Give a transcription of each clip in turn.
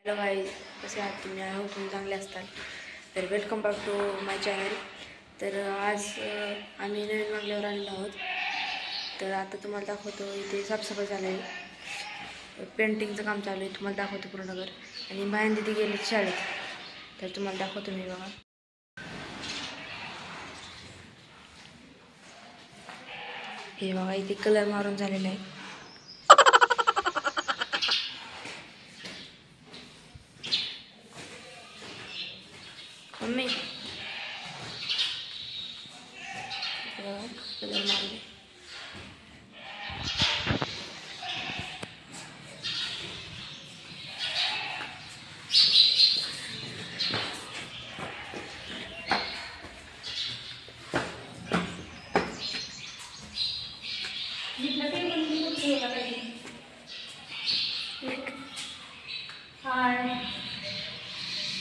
Hello guys, कसे आहात तुम्ही? आय होप तुम्ही चांगले असताल. तर welcome back to my channel. तर आज आम्ही नवीन बंगल्यावर आलेलो आहोत. तर आता तुम्हाला दाखवतो, इथे साफसफाई चालू आहे, पेंटिंगचं काम चालू आहे. तुम्हाला दाखवतो पूर्ण घर. आणि बाहेर तिथे गेले शाळेत, तर तुम्हाला दाखवतो मी. बघा, हे बघा, इथे कलर मारून झालेला आहे. मम्मी कलर मारले. हाय,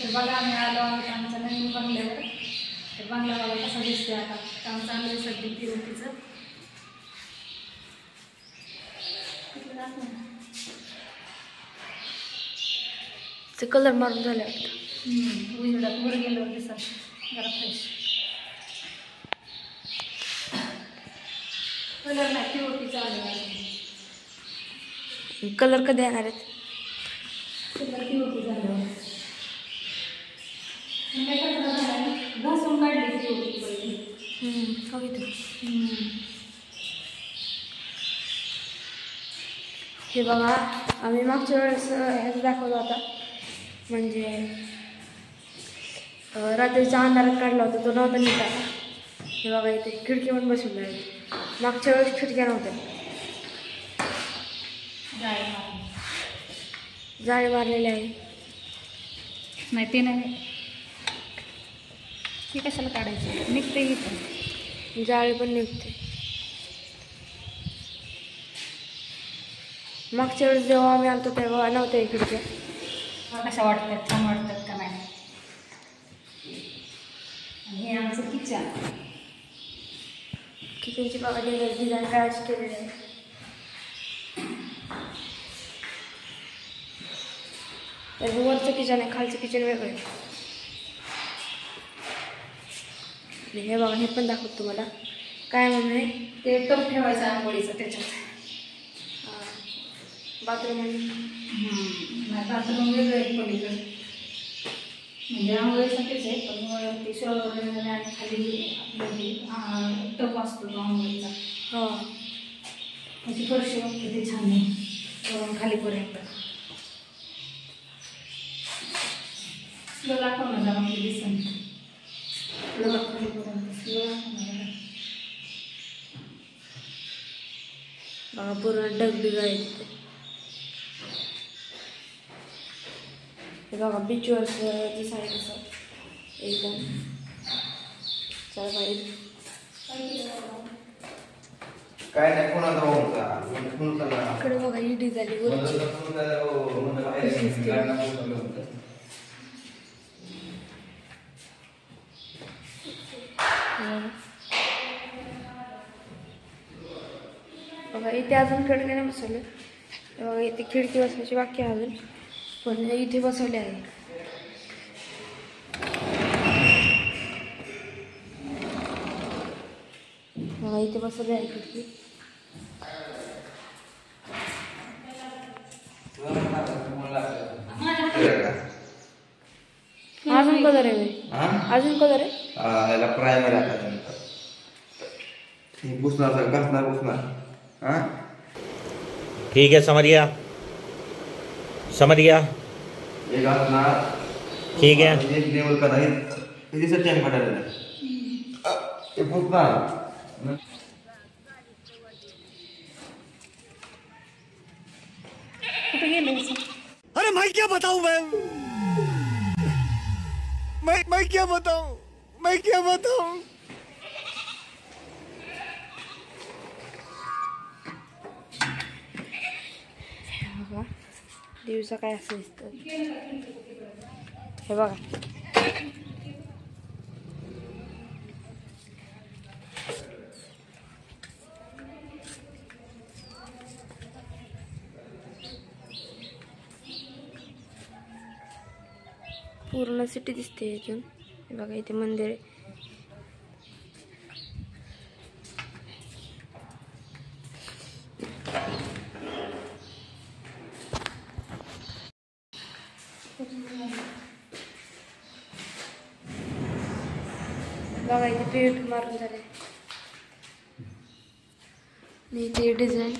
तर बघा आम्ही आलो आहोत आमच्या नवीन बंगल्यावर. तर बंगला बघा कसा दिसते. आता काम चालू आहे सध्या पिरोटीचं. ते कलर मारून झाले. उजेडात वर गेल्यावर दिसत जरा फ्रेश कलर नाही, पिरोटी चालू आहे. कलर कधी येणार आहेत? कलर पिरोटी झाल्यावर घासून काढली पिरोटी पहिले. हो इथे हे बघा, आम्ही मागच्या वेळेस ह्याचं दाखवलं होता, म्हणजे रात्रीचा अंधारात काढला होता, तो नव्हता निघाला. हे बघा, इथे खिडकी पण बसवली आहे. मागच्या वेळेस खिडक्या नव्हत्या, जाळी मारलेली आहे. नाही ते नाही, ते कशाला काढायचं, निघते इथं जाळी पण निघते. मागच्या वेळेस जेव्हा आम्ही आलतो तेव्हा नव्हत्या खिडक्या. कशा वाटतात, छान वाटतात का नाही. आणि हे आमचं किचनची बघा डिझाईन काय अशी केलेली आहे. तर वरचं किचन आहे, खालचं किचन वेगळं आहे. हे बघा, हे पण दाखवतो तुम्हाला. काय म्हणजे ते टप ठेवायचं आंघोळीचं त्याच्यात. बाथरूम नाही, बाथरूम वेगळं आहे पलीकडे, म्हणजे आंघोळीसाठीच आहे. पण ते शॉवर आणि खाली टप असतो तो आंघोळीचा. हो, त्याची फरशी बघते ते छान आहे, वरून खालीपर्यंत. तुला दाखव ना जरा, म्हणजे दिसन तुला खालीपर्यंत बघा, पूर्ण डगबिग आहे तिथे. हे बघा, बीचवरचं दिसाय कसं एकदम. चला बाहेर. काय नाही, कोणाचा इकडे बघा, ही डिझाईन वरची कशी दिसते. बघा, इथे अजून खिडकी नाही बसवले. बघा, इथे खिडकी बसवायची बाकी आहे अजून, पण इथे बसवले आहे. बघा, इथे बसवले आहे खिडकी. अजून कलर आहे, अजून कलर आहे. याला प्रायमर आता पुसणार पुसणार. ठीक है, समझ गया ये घासणार. ठीक है. एक लेवल का नाही, इथे टाइम काढायला ते पुसणार. कुठे गेले. अरे मैं क्या बताऊं, मैं क्या बताऊं. बघा, दिवसा काय असं दिसतं. हे बघा, पूर्ण सिटी दिसते इथून. हे बघा इथे मंदिर आहे. बघा इथे पेंट मारून झाले. इथे डिझाईन.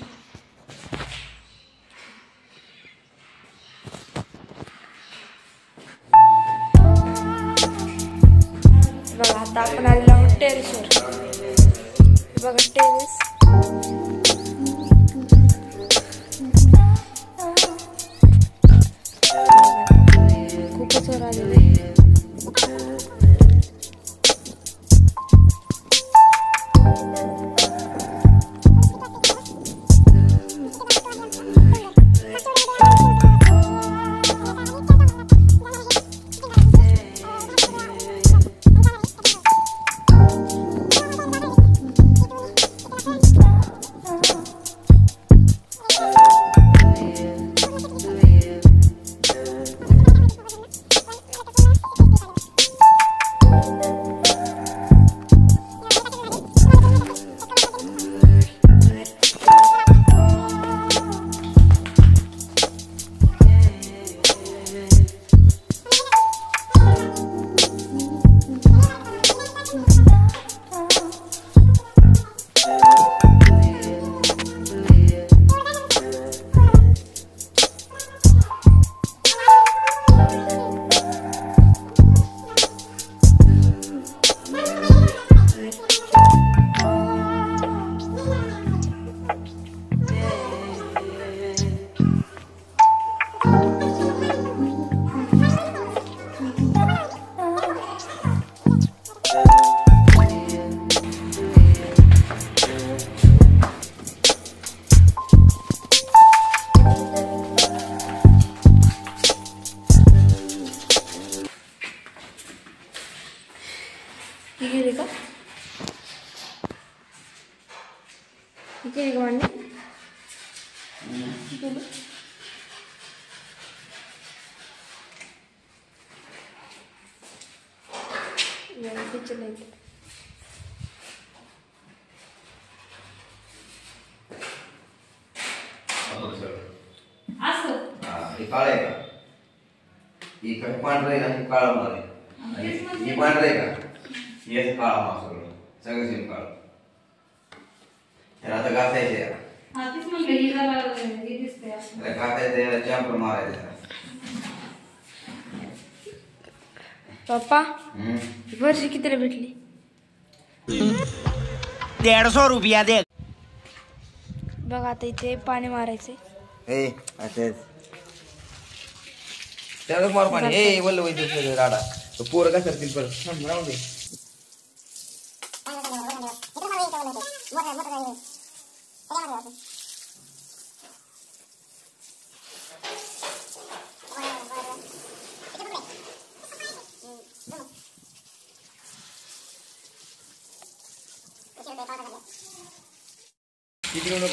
बघा आता आपण आलेलो आहोत टेरेसवर. बघा टेरेस. खूपच वर आलेलं आहे. गेली का? गेली का मांडणी? गेली. किचन आहे. असं हे काळ आहे का? ही काही पांढरं आहे ना, ही काळा माल आहे. आणि ही पांढरं आहे का? ही असं काळा माल सगळं. सगळं सेम काळ. आता घासायचे याला. हा तेच म्हणलं ही जरा हे दिसतंय असं. घासायचं याला चॅम्पर मारायचं. पप्पा वर्षी कितीला भेटली? 150 रुपया दे. बघा आता इथे पाणी मारायचे. ए असंच त्याला मार पाणी. ए वल्ल वैद्य सगळं राडा. पोरं का करतील परत राहून दे. किती नको